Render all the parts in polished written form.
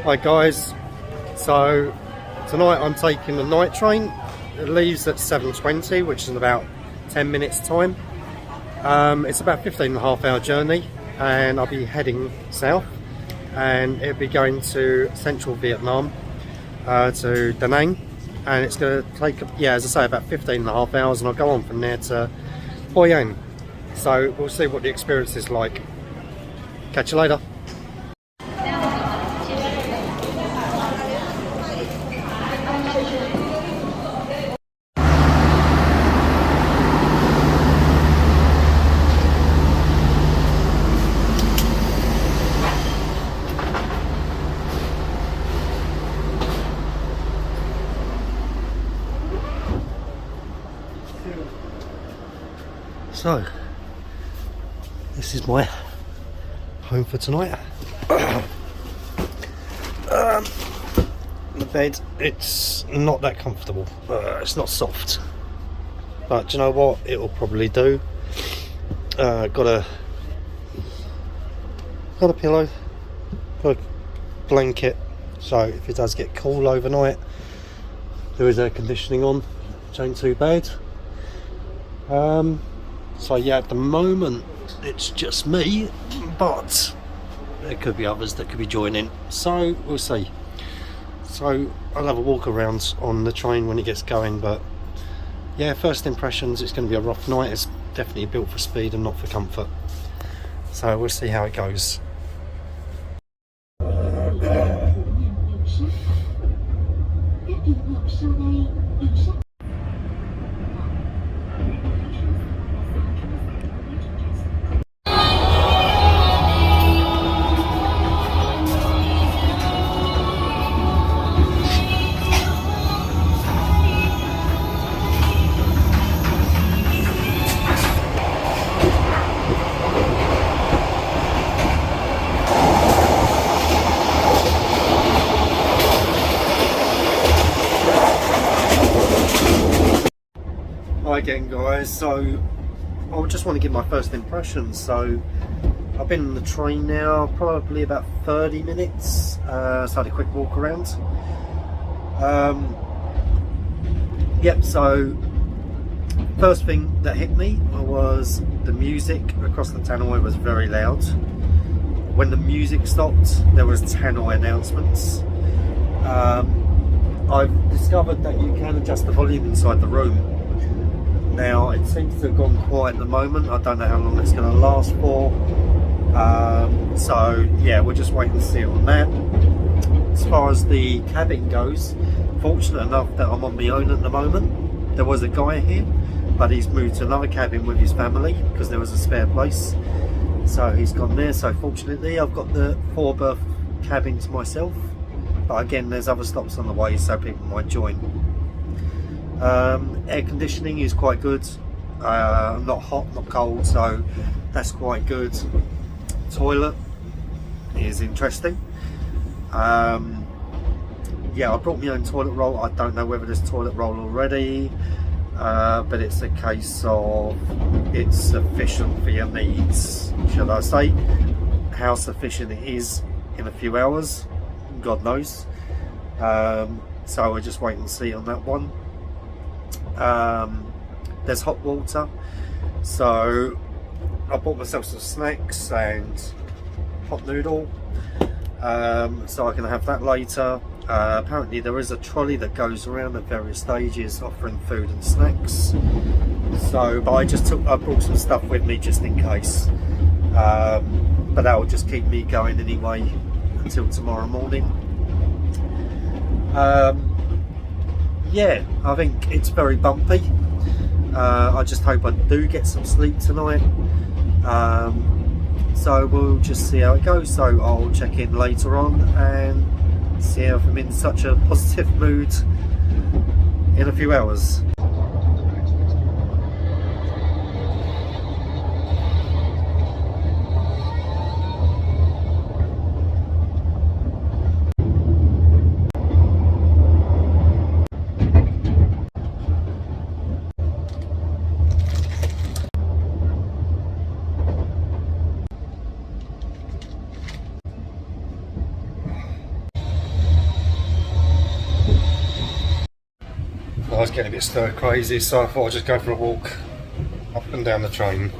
Hi guys, so tonight I'm taking the night train. It leaves at 7:20, which is in about 10 minutes time. It's about 15.5 hour journey, and I'll be heading south, and it'll be going to central Vietnam, to Da Nang, and it's going to take, as I say, about 15.5 hours, and I'll go on from there to Hoi An. So we'll see what the experience is like. Catch you later. So, this is my home for tonight. The bed, it's not that comfortable. It's not soft, but do you know what? It'll probably do. Got a pillow, got a blanket, so if it does get cool overnight, there is air conditioning on, which ain't too bad. So yeah, at the moment it's just me, but there could be others that could be joining, so we'll see. So I'll have a walk around on the train when it gets going, but yeah, first impressions, it's going to be a rough night. It's definitely built for speed and not for comfort, so we'll see how it goes. Hi again guys, so I just want to give my first impressions. So I've been on the train now probably about 30 minutes, so I had a quick walk around. Yep, so first thing that hit me was the music across the Hanoi was very loud. When the music stopped, there was Hanoi announcements. I've discovered that you can adjust the volume inside the room. Now it seems to have gone quiet at the moment. I don't know how long it's going to last for. So yeah, we'll just wait and see on that. As far as the cabin goes, fortunate enough that I'm on my own at the moment. There was a guy here, but he's moved to another cabin with his family because there was a spare place. So he's gone there. So fortunately, I've got the 4-berth cabin to myself. But again, there's other stops on the way, so people might join. Air conditioning is quite good, not hot, not cold, so that's quite good. Toilet is interesting. Yeah, I brought my own toilet roll. I don't know whether there's toilet roll already, but it's a case of it's sufficient for your needs, should I say. How sufficient it is in a few hours, God knows. So we'll just wait and see on that one. There's hot water, so I bought myself some snacks and hot noodle, so I can have that later. Apparently there is a trolley that goes around at various stages offering food and snacks, so but I brought some stuff with me just in case, but that will just keep me going anyway until tomorrow morning. Yeah, I think it's very bumpy. I just hope I do get some sleep tonight. So we'll just see how it goes. So I'll check in later on and see if I'm in such a positive mood in a few hours. I was getting a bit stir crazy, so I thought I'd just go for a walk up and down the train.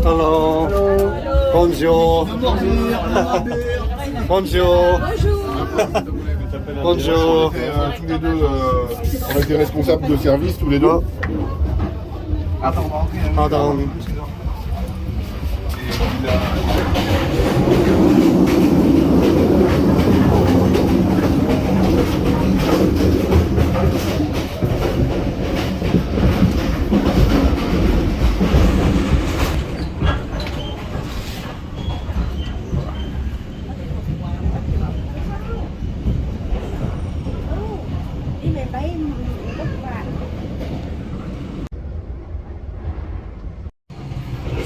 Hello. Hello. Bonjour. Bonjour. Bonjour. Tous les deux, on a été responsables de service tous les deux. Pardon.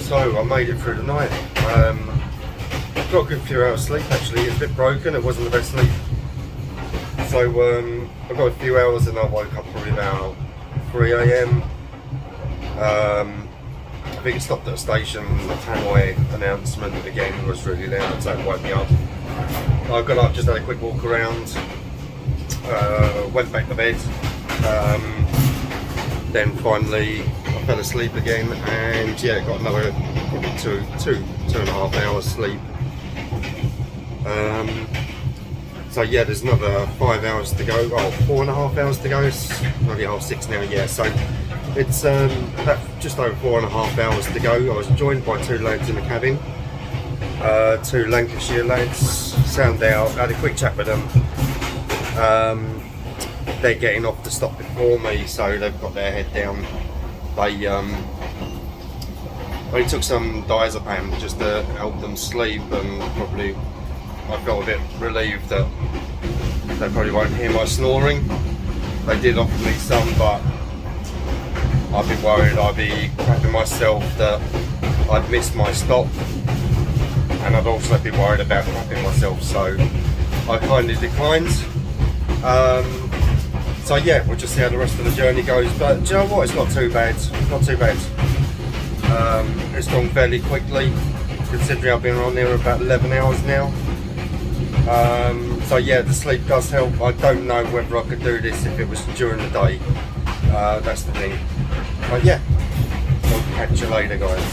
So I made it through the night. Got a good few hours sleep actually. It's a bit broken, it wasn't the best sleep. So I got a few hours and I woke up probably about 3 AM. I think it stopped at a station. The Hanoi announcement again was really loud, so it woke me up. I got up, just had a quick walk around, went back to bed. Then finally I fell asleep again, and yeah, got another probably two and a half hours sleep. So yeah, there's another 5 hours to go. Oh, 4.5 hours to go. It's nearly 6:30 now. Yeah, so it's about just over 4.5 hours to go. I was joined by two lads in the cabin, two Lancashire lads. Sound out. Had a quick chat with them. They're getting off the stop before me, so they've got their head down. They took some diazepam just to help them sleep, and probably I felt a bit relieved that they probably won't hear my snoring. They did offer me some, but I'd be worried I'd be crapping myself that I'd missed my stop, and I'd also be worried about crapping myself, so I kindly declined. So yeah, we'll just see how the rest of the journey goes, but do you know what, it's not too bad, not too bad. It's gone fairly quickly, considering I've been on there about 11 hours now. So yeah, the sleep does help. I don't know whether I could do this if it was during the day, that's the thing. But yeah, I'll catch you later guys.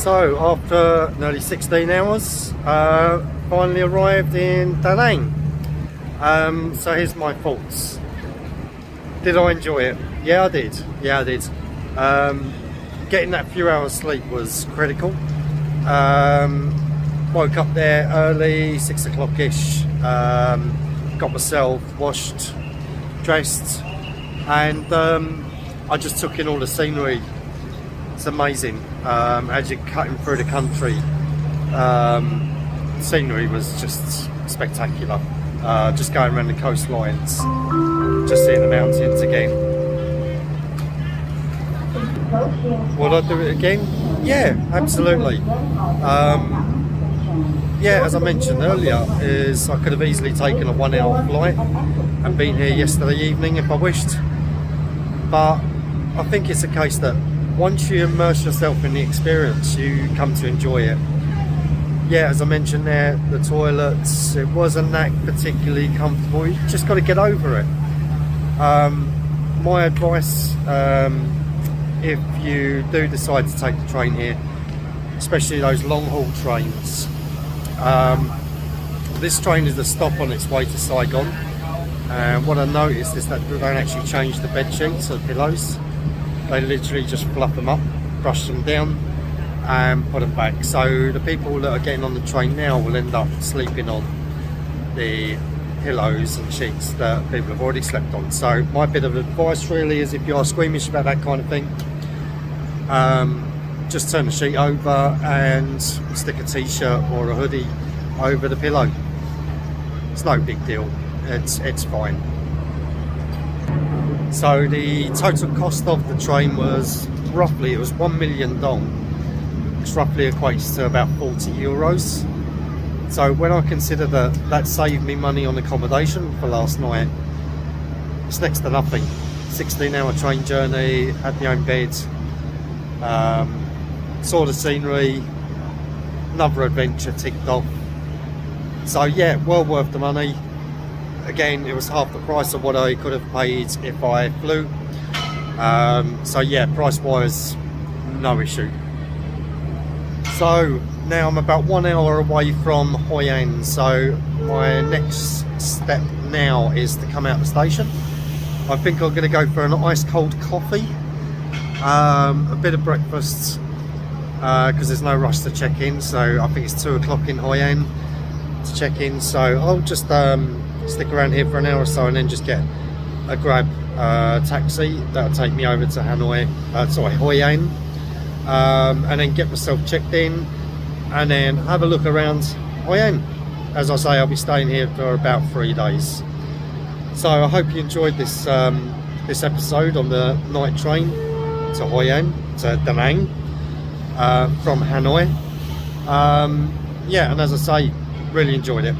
So after nearly 16 hours, finally arrived in Da Nang. So here's my thoughts. Did I enjoy it? Yeah, I did. Yeah, I did. Getting that few hours sleep was critical. Woke up there early, 6 o'clock-ish. Got myself washed, dressed, and I just took in all the scenery. It's amazing. As you're cutting through the country, scenery was just spectacular. Just going around the coastlines, just seeing the mountains again. Would I do it again? Yeah, absolutely. Yeah, as I mentioned earlier, is I could have easily taken a 1 hour flight and been here yesterday evening if I wished. But I think it's a case that once you immerse yourself in the experience, you come to enjoy it. Yeah, as I mentioned there, the toilets, it wasn't that particularly comfortable. You just got to get over it. My advice, if you do decide to take the train here, especially those long haul trains, this train is a stop on its way to Saigon, and what I noticed is that they don't actually change the bed sheets or pillows. They literally just fluff them up, brush them down and put them back. So the people that are getting on the train now will end up sleeping on the pillows and sheets that people have already slept on. So my bit of advice really is, if you are squeamish about that kind of thing, just turn the sheet over and stick a t-shirt or a hoodie over the pillow. It's no big deal. It's fine. So the total cost of the train was roughly, it was 1 million dong, which roughly equates to about 40 euros. So when I consider that saved me money on accommodation for last night, it's next to nothing. 16-hour train journey, had my own bed, saw the scenery, another adventure ticked off. So yeah, well worth the money. Again, it was half the price of what I could have paid if I flew. So yeah, price wise, no issue. So now I'm about 1 hour away from Hoi An. So my next step now is to come out the station. I think I'm going to go for an ice cold coffee, a bit of breakfast, because there's no rush to check in. So I think it's 2 o'clock in Hoi An to check in. So I'll just stick around here for an hour or so and then just get a grab taxi that'll take me over to Hanoi, Hoi An, and then get myself checked in and then have a look around Hoi An. As I say, I'll be staying here for about 3 days. So I hope you enjoyed this this episode on the night train to Hoi An, to Da Nang, from Hanoi. Yeah, and as I say, really enjoyed it.